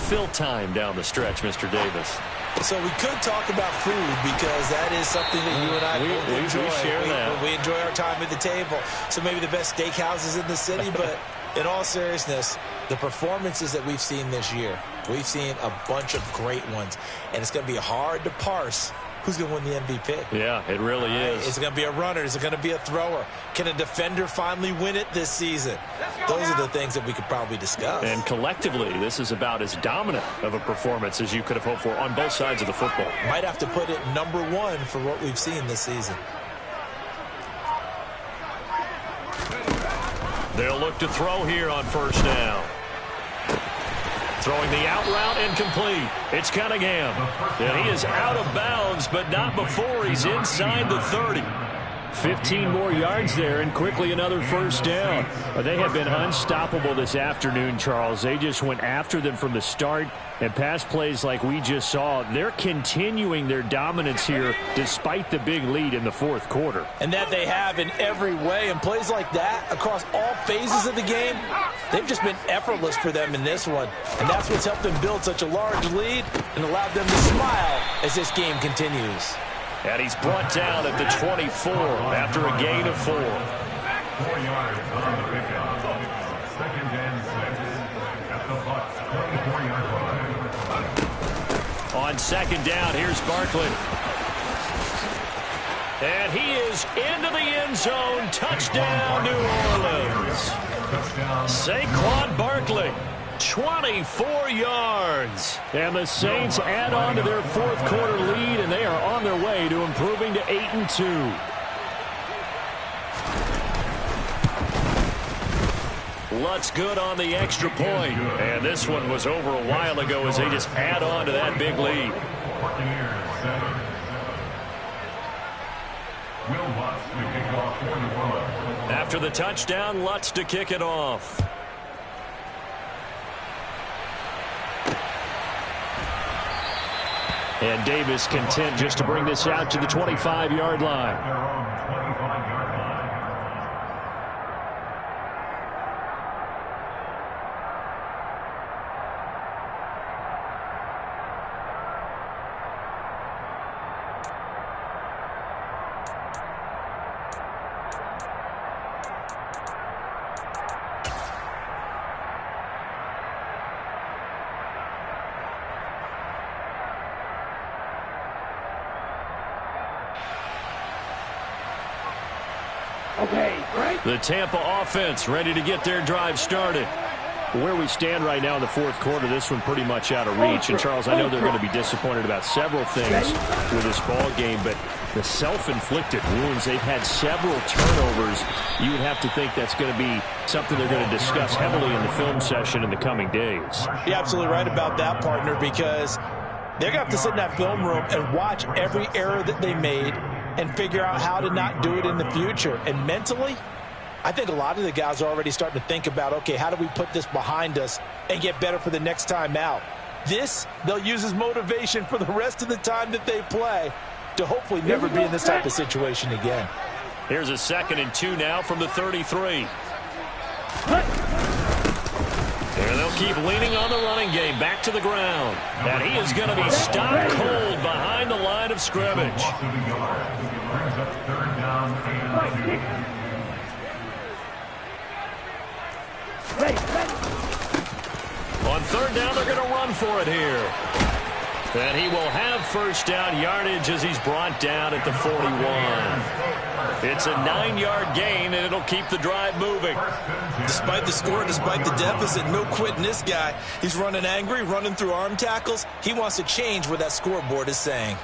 fill time down the stretch, Mr. Davis. So we could talk about food because that is something that you and I both enjoy. We share that. We enjoy our time at the table. So maybe the best steakhouses in the city, but in all seriousness, the performances that we've seen this year, we've seen a bunch of great ones, and it's going to be hard to parse who's going to win the MVP. Yeah, it really is. Is it going to be a runner? Is it going to be a thrower? Can a defender finally win it this season? Those are the things that we could probably discuss. And collectively, this is about as dominant of a performance as you could have hoped for on both sides of the football. Might have to put it number one for what we've seen this season. They'll look to throw here on first down. Throwing the out route incomplete. It's Cunningham. And he is out of bounds, but not before he's inside the 30. 15 more yards there, and quickly another first down. They have been unstoppable this afternoon, Charles. They just went after them from the start, and pass plays like we just saw, they're continuing their dominance here despite the big lead in the fourth quarter. And that they have in every way, and plays like that across all phases of the game, they've just been effortless for them in this one. And that's what's helped them build such a large lead and allowed them to smile as this game continues. And he's brought down at the 24 after a gain of 4. 4 yards on the pickup. 2nd and 6 at the Bucs 24-yard line. On second down, here's Barkley. And he is into the end zone. Touchdown, New Orleans. Saquon Barkley, 24 yards. And the Saints add on to their fourth quarter lead, and they are on their way to improving to 8-2. Lutz good on the extra point. And this one was over a while ago as they just add on to that big lead. After the touchdown, Lutz to kick it off. And Davis content just to bring this out to the 25-yard line. The Tampa offense ready to get their drive started. Where we stand right now in the fourth quarter, this one pretty much out of reach. And, Charles, I know they're going to be disappointed about several things with this ball game, but the self-inflicted wounds, they've had several turnovers. You would have to think that's going to be something they're going to discuss heavily in the film session in the coming days. You're absolutely right about that, partner, because they're going to have to sit in that film room and watch every error that they made and figure out how to not do it in the future. And mentally, I think a lot of the guys are already starting to think about, okay, how do we put this behind us and get better for the next time out? This, they'll use as motivation for the rest of the time that they play to hopefully never be in this type of situation again. Here's a 2nd and 2 now from the 33. And they'll keep leaning on the running game back to the ground. And he is going to be stopped cold behind the line of scrimmage. On 3rd down, they're going to run for it here. And he will have first down yardage as he's brought down at the 41. It's a 9-yard gain, and it'll keep the drive moving. Despite the score, despite the deficit, no quitting this guy. He's running angry, running through arm tackles. He wants to change what that scoreboard is saying.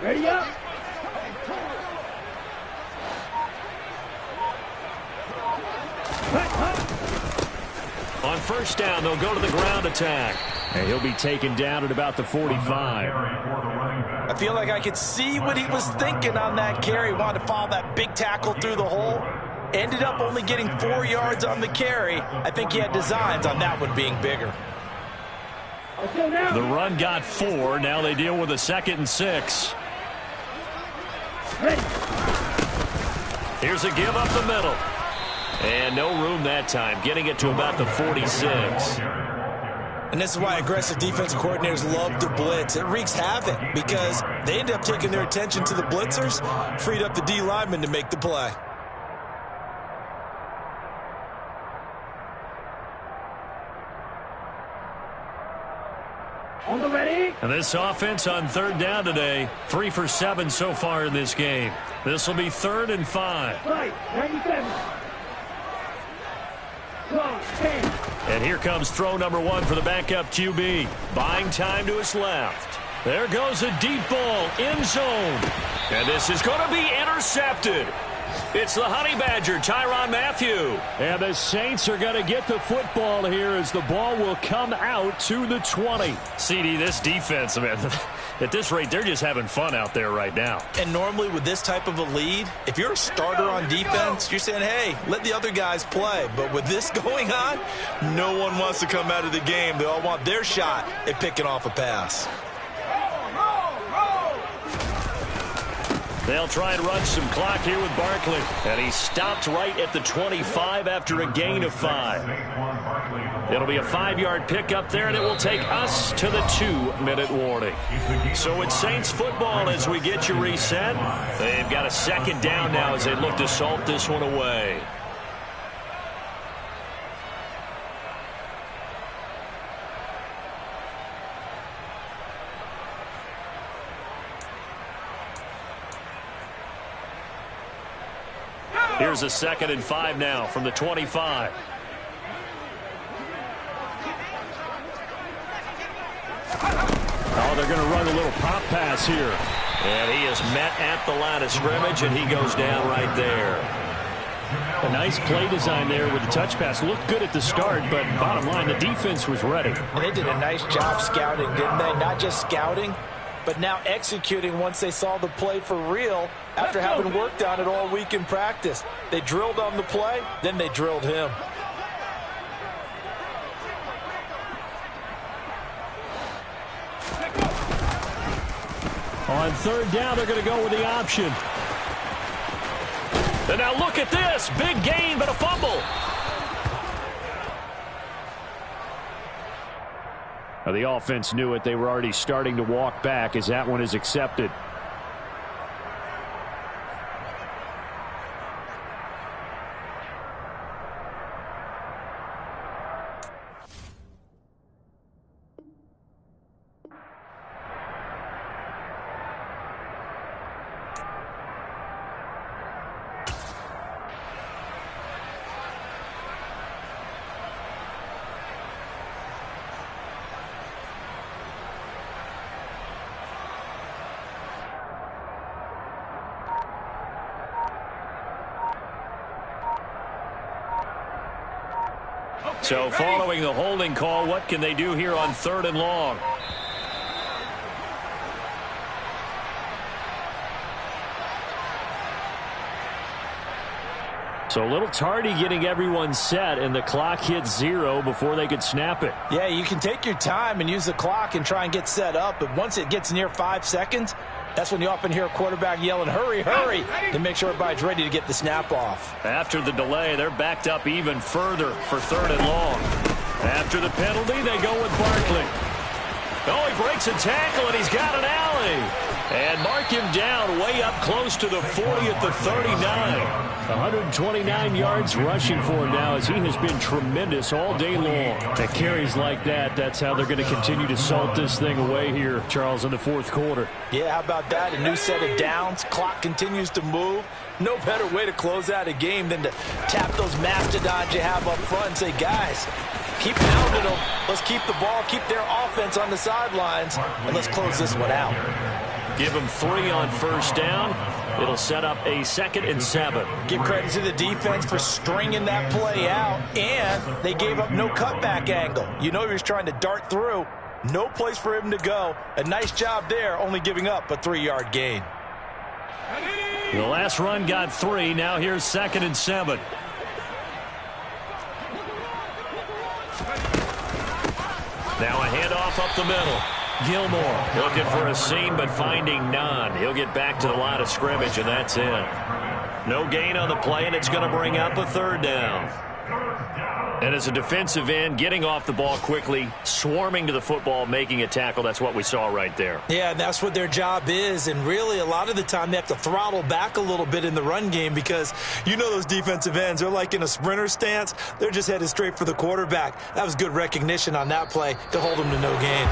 Ready up. On first down, they'll go to the ground attack. And he'll be taken down at about the 45. I feel like I could see what he was thinking on that carry. Wanted to follow that big tackle through the hole. Ended up only getting 4 yards on the carry. I think he had designs on that one being bigger. The run got 4. Now they deal with a 2nd and 6. Here's a give up the middle. And no room that time, getting it to about the 46. And this is why aggressive defensive coordinators love to blitz. It wreaks havoc because they end up taking their attention to the blitzers, freed up the D lineman to make the play. On the ready. And this offense on 3rd down today, 3 for 7 so far in this game. This will be 3rd and 5. Right, 97. Clock, 10. And here comes throw number 1 for the backup QB. Buying time to his left. There goes a deep ball, end zone. And this is going to be intercepted. It's the Honey Badger, Tyrann Mathieu. And the Saints are going to get the football here as the ball will come out to the 20. CD, this defense, man, at this rate, they're just having fun out there right now. And normally with this type of a lead, if you're a starter on defense, you're saying, hey, let the other guys play. But with this going on, no one wants to come out of the game. They all want their shot at picking off a pass. They'll try and run some clock here with Barkley. And he stopped right at the 25 after a gain of 5. It'll be a 5-yard pickup there, and it will take us to the 2-minute warning. So it's Saints football as we get you reset. They've got a 2nd down now as they look to salt this one away. Here's a 2nd and 5 now from the 25. Oh, they're going to run a little pop pass here. And he is met at the line of scrimmage, and he goes down right there. A nice play design there with the touch pass. Looked good at the start, but bottom line, the defense was ready. And they did a nice job scouting, didn't they? Not just scouting, but now executing once they saw the play for real after having worked on it all week in practice. They drilled on the play, then they drilled him. On 3rd down, they're going to go with the option. And now look at this. Big gain, but a fumble. Now the offense knew it. They were already starting to walk back as that one is accepted. So following the holding call, what can they do here on 3rd and long? So a little tardy getting everyone set, and the clock hits 0 before they could snap it. Yeah, you can take your time and use the clock and try and get set up, but once it gets near 5 seconds, that's when you often hear a quarterback yelling, hurry, hurry, to make sure everybody's ready to get the snap off. After the delay, they're backed up even further for 3rd and long. After the penalty, they go with Barkley. Oh, he breaks a tackle, and he's got an alley. And mark him down way up close to the 40 at the 39. 129 yards rushing for him now as he has been tremendous all day long. At carries like that, that's how they're going to continue to salt this thing away here, Charles, in the 4th quarter. Yeah, how about that? A new set of downs. Clock continues to move. No better way to close out a game than to tap those mastodons you have up front and say, guys, keep pounding them. Let's keep the ball, keep their offense on the sidelines, and let's close this one out. Give them 3 on 1st down. It'll set up a 2nd and 7. Give credit to the defense for stringing that play out, and they gave up no cutback angle. You know he was trying to dart through. No place for him to go. A nice job there, only giving up a 3-yard gain. The last run got 3. Now here's 2nd and 7. Now a handoff up the middle. Gilmore looking for a seam but finding none. He'll get back to the line of scrimmage, and that's it. No gain on the play, and it's going to bring up a 3rd down. And as a defensive end, getting off the ball quickly, swarming to the football, making a tackle, that's what we saw right there. Yeah, and that's what their job is. And really, a lot of the time, they have to throttle back a little bit in the run game because you know those defensive ends, they're like in a sprinter stance. They're just headed straight for the quarterback. That was good recognition on that play to hold them to no gain.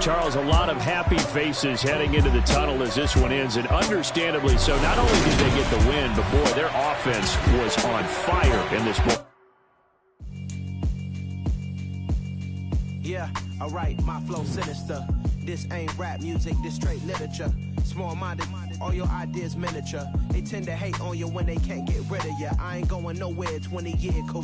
Charles, a lot of happy faces heading into the tunnel as this one ends, and understandably so. Not only did they get the win, but, boy, their offense was on fire in this ball. Yeah, alright, my flow sinister. This ain't rap music, this straight literature. Small-minded, all your ideas miniature. They tend to hate on you when they can't get rid of you. I ain't going nowhere, 20-year career.